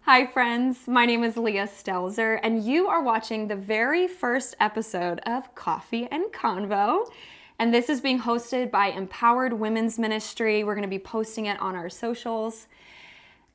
Hi friends, my name is Leah Stelzer and you are watching the very first episode of Coffee and Convo. And this is being hosted by Empowered Women's Ministry. We're going to be posting it on our socials.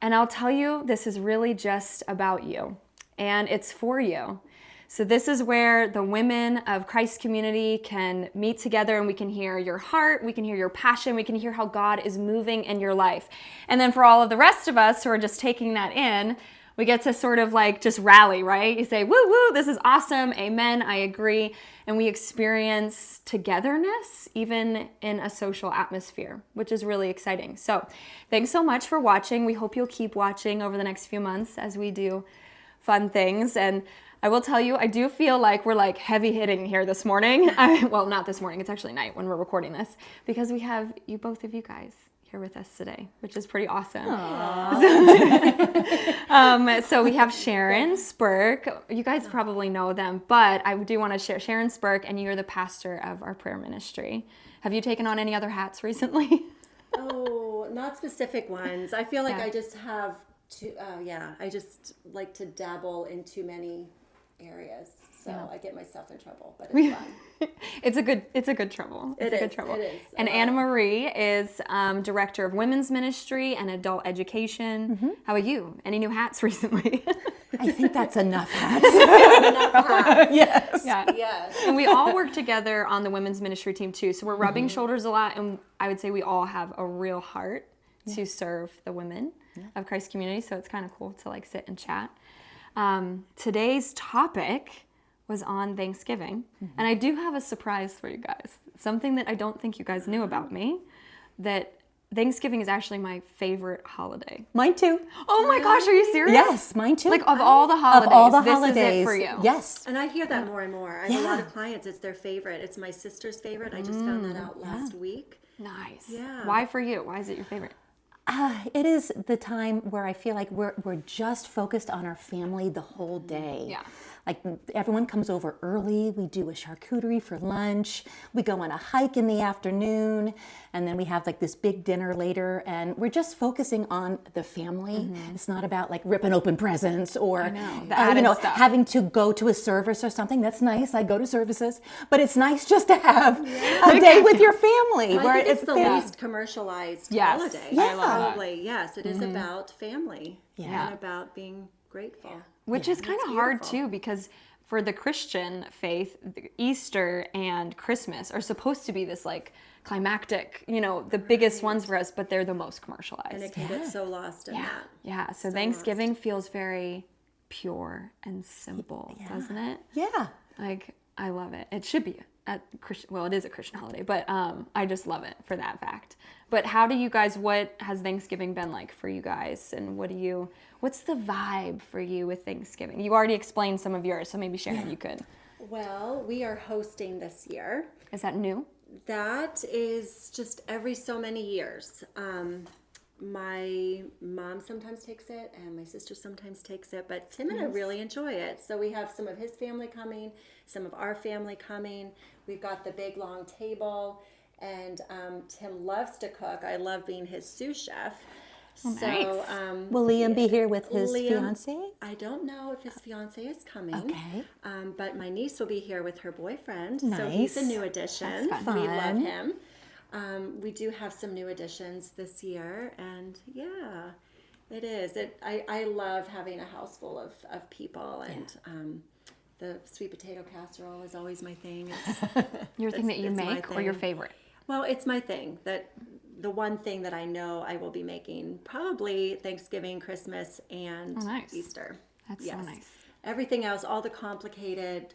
And I'll tell you, this is really just about you and it's for you. So this is where the women of Christ community can meet together and we can hear your heart, we can hear your passion, we can hear how God is moving in your life. And then for all of the rest of us who are just taking that in, we get to sort of like just rally, right? You say, woo, woo, this is awesome, amen, I agree. And we experience togetherness even in a social atmosphere, which is really exciting. So thanks so much for watching. We hope you'll keep watching over the next few months as we do fun things. And I will tell you, I do feel like we're like heavy hitting here this morning. Well, not this morning, it's actually night when we're recording this, because we have both of you guys here with us today, which is pretty awesome. So we have Sharon, Spirk. You guys probably know them, but I do want to share Sharon, Spirk, and you're the pastor of our prayer ministry. Have you taken on any other hats recently? Oh, not specific ones. I feel like I just have to, I just like to dabble in too many areas, so I get myself in trouble, but it's fun. It's a good trouble. It is. And Anna Marie is director of women's ministry and adult education. Mm-hmm. How about you? Any new hats recently? I think that's enough hats. Yes. Yeah. Yes. And we all work together on the women's ministry team too, so we're rubbing shoulders a lot, and I would say we all have a real heart to serve the women of Christ community, so it's kind of cool to like sit and chat. Today's topic was on Thanksgiving, and I do have a surprise for you guys. Something that I don't think you guys knew about me, that Thanksgiving is actually my favorite holiday. Mine too. Oh my gosh, are you serious? Yes, mine too. Like of all the holidays, this is it for you. Yes. And I hear that more and more. I have a lot of clients, it's their favorite. It's my sister's favorite. I just found that out last week. Nice. Yeah. Why for you? Why is it your favorite? It is the time where I feel like we're just focused on our family the whole day. Yeah. Like everyone comes over early, we do a charcuterie for lunch, we go on a hike in the afternoon, and then we have like this big dinner later, and we're just focusing on the family. Mm-hmm. It's not about like ripping open presents or having to go to a service or something. That's nice, I go to services, but it's nice just to have a day with your family. I think it's the least commercialized holiday. Yeah. I love Probably, yes, it is about family and about being grateful. Yeah. Which is kind of hard too, because for the Christian faith, Easter and Christmas are supposed to be this like climactic, the biggest ones for us, but they're the most commercialized. And it can get so lost in that. Yeah, so Thanksgiving feels very pure and simple, doesn't it? Yeah. Like, I love it. It should be it is a Christian holiday, but I just love it for that fact. But how do you guys, what has Thanksgiving been like for you guys? And what's the vibe for you with Thanksgiving? You already explained some of yours, so maybe Sharon, you could. Well, we are hosting this year. Is that new? That is just every so many years. My mom sometimes takes it and my sister sometimes takes it, but Tim and I really enjoy it. So we have some of his family coming, some of our family coming. We've got the big long table, and Tim loves to cook. I love being his sous chef. Oh, so nice. Will Liam be here with his fiance? I don't know if his fiance is coming. Okay. But my niece will be here with her boyfriend. Nice. So he's a new addition. That's fun. We love him. We do have some new additions this year, and it is. I love having a house full of people, and the sweet potato casserole is always my thing. Your thing that you make, or your favorite? Well, it's my thing. The one thing that I know I will be making probably Thanksgiving, Christmas, and Easter. That's so nice. Everything else, all the complicated,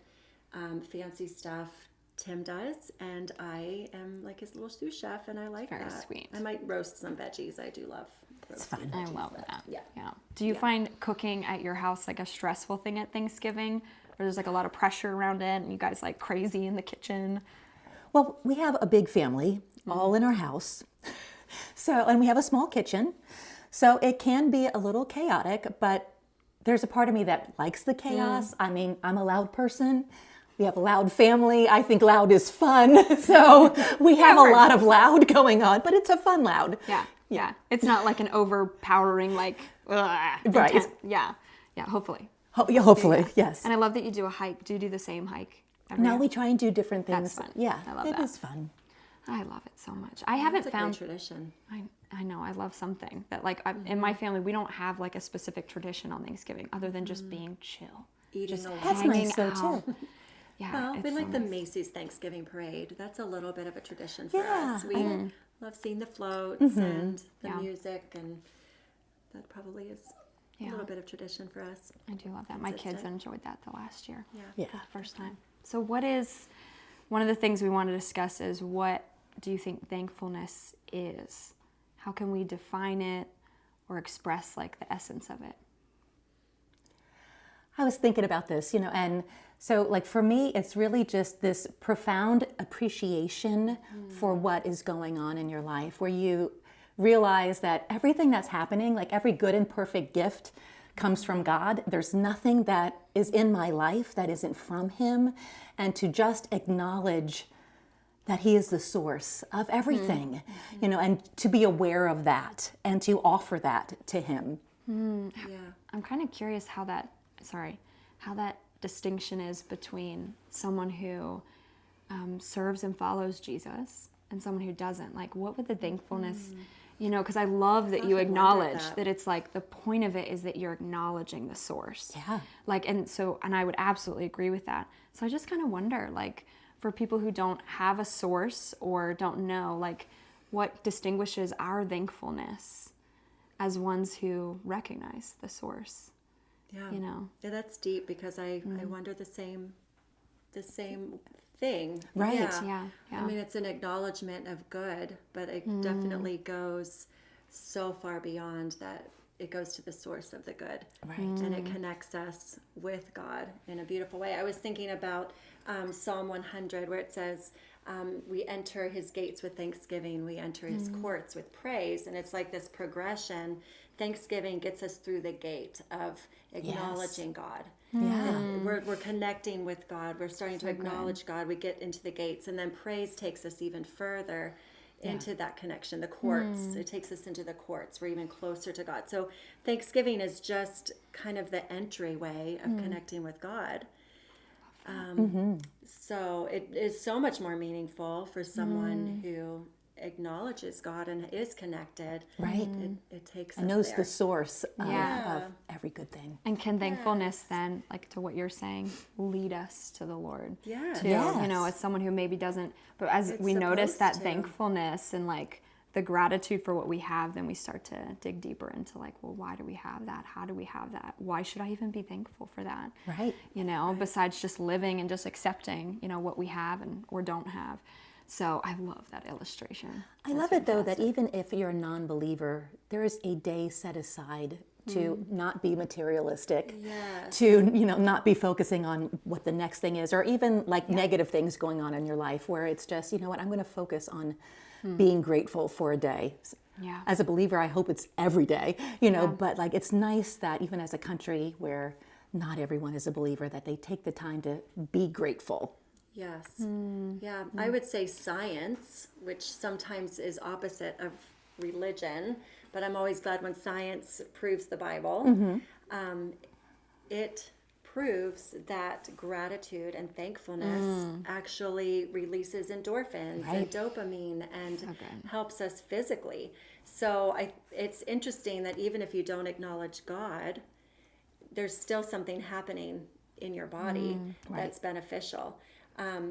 fancy stuff, Tim does, and I am like his little sous chef, and I like that. Very sweet. I might roast some veggies. I do love roasting veggies. I love that. Yeah. Do you find cooking at your house like a stressful thing at Thanksgiving? Or there's like a lot of pressure around it, and you guys like crazy in the kitchen? Well, we have a big family, all in our house. And we have a small kitchen. So it can be a little chaotic, but there's a part of me that likes the chaos. I mean, I'm a loud person. We have a loud family. I think loud is fun. So we have a lot of loud going on, but it's a fun loud. Yeah. Yeah. It's not like an overpowering, like, ugh, Right. intent. Yeah. Yeah, hopefully. Yeah, hopefully, yes. And I love that you do a hike. Do you do the same hike every Now year? we try and do different things. That's fun. Yeah, I love it that. is fun. I love it so much. I haven't It's a great found. tradition. I know. I love something that, like, in my family, we don't have like a specific tradition on Thanksgiving other than just being chill, Eating just a lot. That's hanging nice though out. too. Yeah, Well, it's we so like the nice. Macy's Thanksgiving Parade. That's a little bit of a tradition for Yeah, us. We love seeing the floats and the Yeah. music, and that probably is a Yeah. little bit of tradition for us. I do love that. My kids Consistent. enjoyed that the last year. Yeah. For the first time. So, what is one of the things we want to discuss is what do you think thankfulness is? How can we define it or express like the essence of it? I was thinking about this, and so like for me, it's really just this profound appreciation for what is going on in your life, where you realize that everything that's happening, like every good and perfect gift comes from God. There's nothing that is in my life that isn't from Him. And to just acknowledge that He is the source of everything, and to be aware of that and to offer that to Him. Yeah. I'm kind of curious how that distinction is between someone who serves and follows Jesus and someone who doesn't. Like, what would the thankfulness, because I love that you often wondered acknowledge that. that it's like the point of it is that you're acknowledging the source. Yeah. Like, and I would absolutely agree with that. So I just kind of wonder, like, for people who don't have a source or don't know, like, what distinguishes our thankfulness as ones who recognize the source. Yeah. Yeah, that's deep because I wonder the same thing. Right. Yeah. I mean, it's an acknowledgement of good, but it definitely goes so far beyond that. It goes to the source of the good. Right. And it connects us with God in a beautiful way. I was thinking about Psalm 100 where it says, we enter His gates with thanksgiving. We enter His courts with praise. And it's like this progression. Thanksgiving gets us through the gate of acknowledging God. Yeah. We're connecting with God. We're starting to acknowledge God. We get into the gates. And then praise takes us even further into that connection, the courts. It takes us into the courts. We're even closer to God. So Thanksgiving is just kind of the entryway of connecting with God. So it is so much more meaningful for someone who acknowledges God and is connected. Right. It takes us And knows there. the source of Yeah. every good thing. And can thankfulness then, like to what you're saying, lead us to the Lord? Yes. To, Yes. as someone who maybe doesn't, but as It's we notice that supposed to. thankfulness and like the gratitude for what we have, then we start to dig deeper into like, well, why do we have that? How do we have that? Why should I even be thankful for that? Right. Besides just living and just accepting, what we have or don't have. So I love that illustration. I love it though that even if you're a non-believer, there is a day set aside to not be materialistic, Yes. to not be focusing on what the next thing is, or even like negative things going on in your life, where it's just I'm going to focus on being grateful for a day. Yeah. As a believer, I hope it's every day, but like it's nice that even as a country where not everyone is a believer, that they take the time to be grateful. Yes. Yeah. I would say science, which sometimes is opposite of religion, but I'm always glad when science proves the Bible. It proves that gratitude and thankfulness actually releases endorphins and dopamine and helps us physically. So it's interesting that even if you don't acknowledge God, there's still something happening in your body that's beneficial.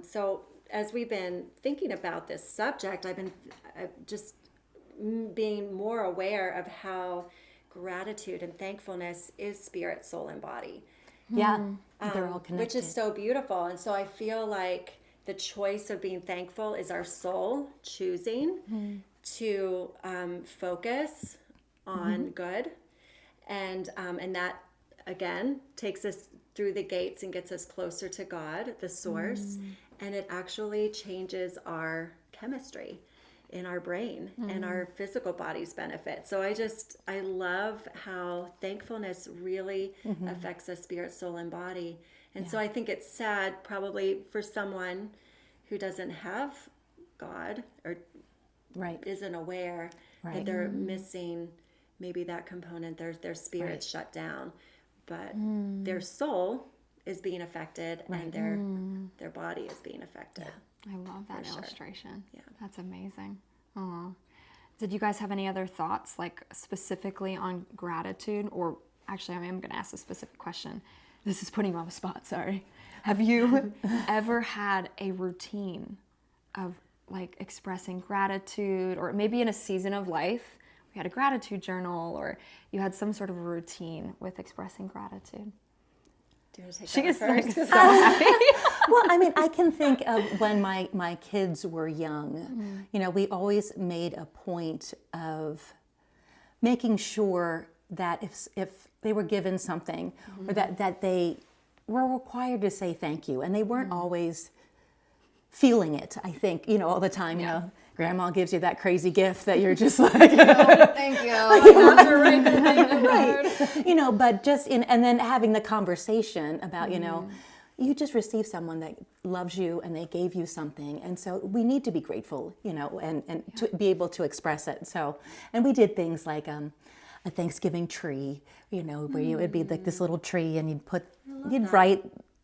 So as we've been thinking about this subject, I've been just being more aware of how gratitude and thankfulness is spirit, soul, and body. Yeah, they're all connected. Which is so beautiful. And so I feel like the choice of being thankful is our soul choosing to focus on good. And that, again, takes us through the gates and gets us closer to God, the source. And it actually changes our chemistry in our brain and our physical bodies benefit. So I love how thankfulness really affects us spirit, soul, and body. And so I think it's sad probably for someone who doesn't have God or isn't aware that they're missing maybe that component. Their spirit's shut down, but their soul is being affected, and their body is being affected. I love that illustration. Yeah. That's amazing. Aw. Did you guys have any other thoughts, like specifically on gratitude? Or actually, I am going to ask a specific question. This is putting you on the spot, sorry. Have you ever had a routine of like expressing gratitude, or maybe in a season of life, we had a gratitude journal, or you had some sort of a routine with expressing gratitude? Do you want to take She that is one like first? so happy. Well, I mean, I can think of when my kids were young. You know, we always made a point of making sure that if they were given something, or that they were required to say thank you, and they weren't always feeling it. I think, you know, all the time. You know, Grandma gives you that crazy gift that you're just like, Thank you. right. You know, but just and then having the conversation about, you know, you just received someone that loves you and they gave you something. And so we need to be grateful, you know, and to be able to express it. So, and we did things like a Thanksgiving tree, you know, where it would be like this little tree, and you'd write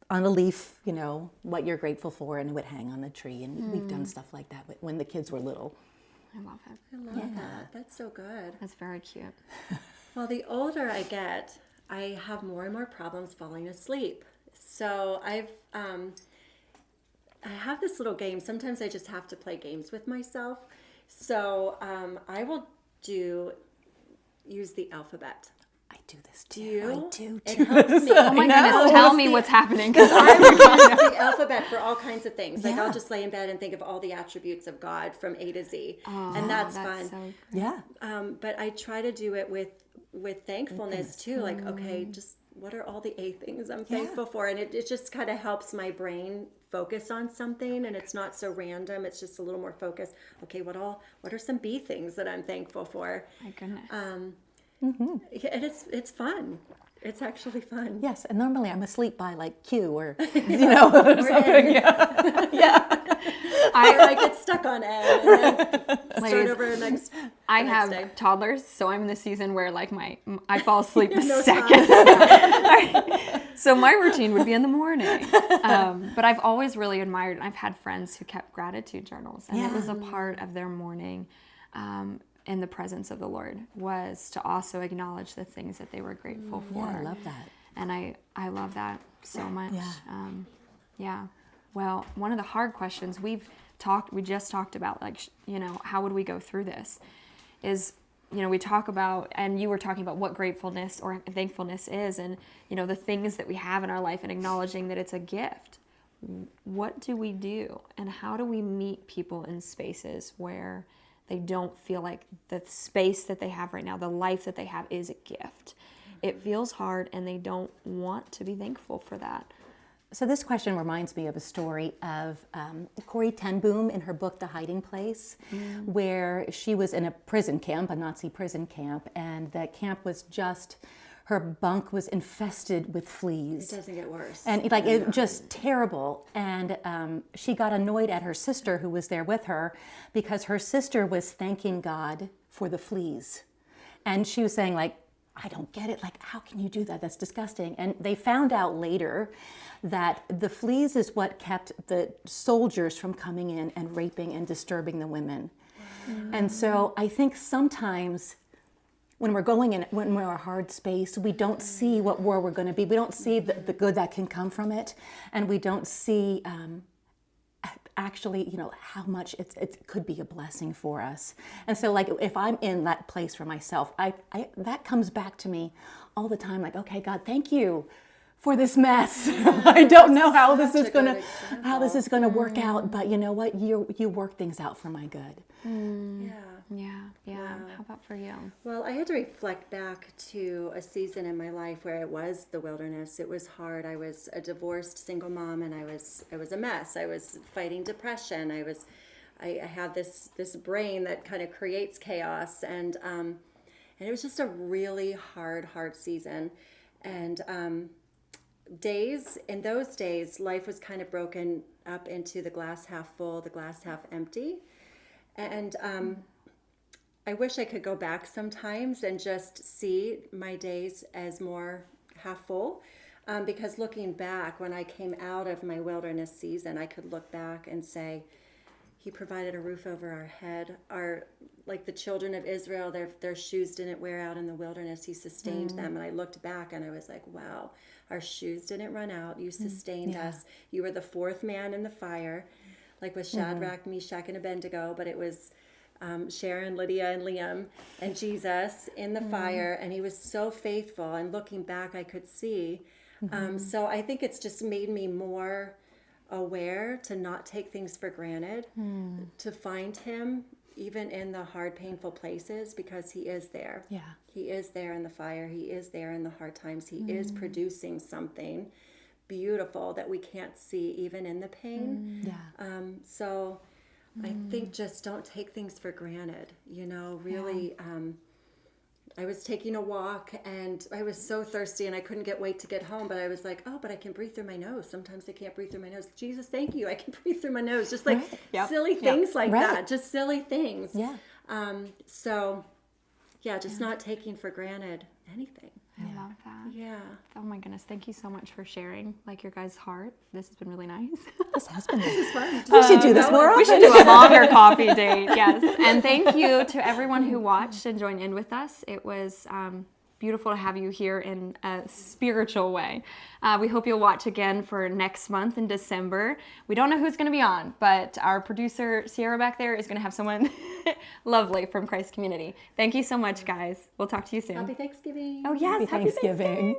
on a leaf, you know, what you're grateful for, and it would hang on the tree. And we've done stuff like that when the kids were little. I love it. I love that. That's so good. That's very cute. Well, the older I get, I have more and more problems falling asleep. So I have this little game. Sometimes I just have to play games with myself. So I will use the alphabet. I do this too. Do you? I do It too. helps me. Oh my goodness, tell me what's happening. 'Cause I would use the alphabet for all kinds of things. Like Yeah. I'll just lay in bed and think of all the attributes of God from A to Z, and that's fun. So Yeah. But I try to do it with thankfulness too. Like, okay, just what are all the A things I'm thankful for? And it just kind of helps my brain focus on something, and it's not so random. It's just a little more focused. Okay, what are some B things that I'm thankful for? my goodness. And it's fun. It's actually fun. Yes, and normally I'm asleep by like Q or, you know, or something. I get stuck on N and then start Ladies, over next. I the have next day. toddlers, so I'm in the season where like I fall asleep the No second. So my routine would be in the morning. But I've always really admired, and I've had friends who kept gratitude journals, and it was a part of their morning in the presence of the Lord, was to also acknowledge the things that they were grateful for. Yeah, I love that. And I love that so much. Yeah. Yeah. Well, one of the hard questions we just talked about, like, you know, how would we go through this, is, you know, we talk about, and you were talking about what gratefulness or thankfulness is, and, you know, the things that we have in our life, and acknowledging that it's a gift. What do we do, and how do we meet people in spaces where they don't feel like the space that they have right now, the life that they have, is a gift? It feels hard, and they don't want to be thankful for that. So this question reminds me of a story of Corrie ten Boom in her book, The Hiding Place, where she was in a prison camp, a Nazi prison camp, and the camp was just, her bunk was infested with fleas. It doesn't get worse. And like it just terrible. And she got annoyed at her sister who was there with her, because her sister was thanking God for the fleas. And she was saying, like, I don't get it. Like, how can you do that? That's disgusting. And they found out later that the fleas is what kept the soldiers from coming in and raping and disturbing the women. And so I think sometimes when we're going in, when we're in a hard space, we don't see what war we're going to be. We don't see the good that can come from it. And we don't see actually, you know, how much it could be a blessing for us. And so, like, if I'm in that place for myself, I that comes back to me all the time. Like, okay, God, thank you for this mess. I don't know how this is gonna work out, but you know what? You work things out for my good. Yeah. How about for you? Well, I had to reflect back to a season in my life where it was the wilderness. It was hard. I was a divorced single mom, and I was a mess. I was fighting depression. I had this brain that kind of creates chaos, and it was just a really hard season. And in those days, life was kind of broken up into the glass half full, the glass half empty. And I wish I could go back sometimes and just see my days as more half full. Because looking back, when I came out of my wilderness season, I could look back and say, He provided a roof over our head. Like the children of Israel, their shoes didn't wear out in the wilderness. He sustained them. And I looked back and I was like, wow, our shoes didn't run out. You sustained us. You were the fourth man in the fire, like with Shadrach, Meshach, and Abednego. But it was Sharon, Lydia, and Liam, and Jesus in the fire. And he was so faithful. And looking back, I could see. So I think it's just made me more aware to not take things for granted, to find him even in the hard, painful places, because he is there. Yeah. He is there in the fire. He is there in the hard times. He is producing something beautiful that we can't see even in the pain. So I think just don't take things for granted, really. I was taking a walk and I was so thirsty and I couldn't wait to get home, but I was like, oh, but I can breathe through my nose. Sometimes I can't breathe through my nose. Jesus, thank you. I can breathe through my nose. Just like silly things like that. Just silly things. Yeah. So just not taking for granted anything. I love that. Yeah. Oh my goodness. Thank you so much for sharing your guys' heart. This has been really nice. This has been This is fun. We should do this more often. We should do a longer coffee date. Yes. And thank you to everyone who watched and joined in with us. It was beautiful to have you here in a spiritual way. We hope you'll watch again for next month in December. We don't know who's going to be on, but our producer, Sierra, back there is going to have someone lovely from Christ Community. Thank you so much, guys. We'll talk to you soon. Happy Thanksgiving. Oh, yes. Happy Thanksgiving.